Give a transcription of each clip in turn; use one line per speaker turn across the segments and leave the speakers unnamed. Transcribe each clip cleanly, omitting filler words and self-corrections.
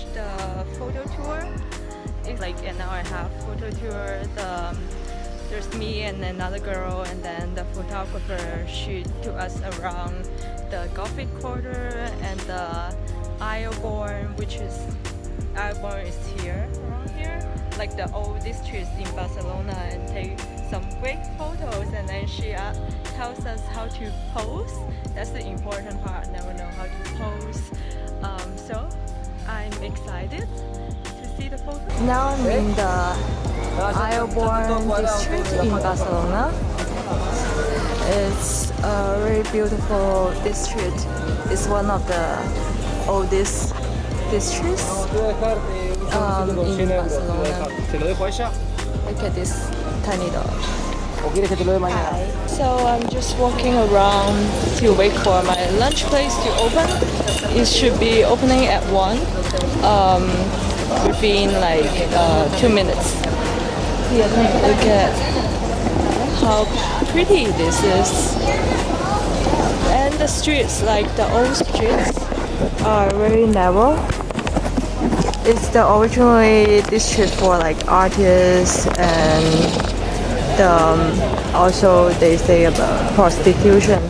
finished the photo tour. It's like an hour and a half photo tour. There's me and another girl, and then the photographer took us around the Gothic Quarter and the Eilborn, Eilborn is here, around here, like the old districts in Barcelona, and take some great photos. And then she tells us how to pose. That's the important part. Never know how to pose. So I'm excited to see the photos. Now I'm in the Eilborn district in Barcelona. It's a very beautiful district. It's one of the oldest districts in Barcelona. Look at this tiny dog. Hi. So I'm just walking around to wait for my lunch place to open. It should be opening at 1 within like 2 minutes. Look at how pretty this is. And the streets, like the old streets, are very narrow. It's the originally district for like artists, and also they say about prostitution,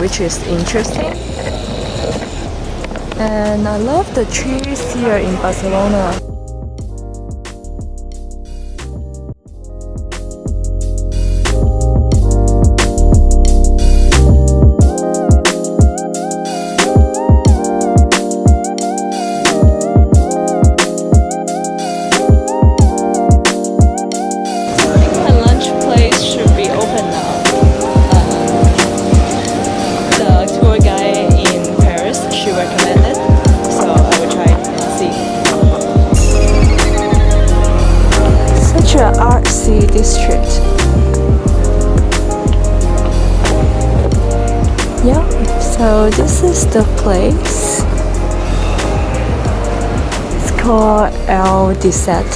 which is interesting. And I love the trees here in Barcelona. Artsy district. Yeah, so this is the place. It's called ElDiset.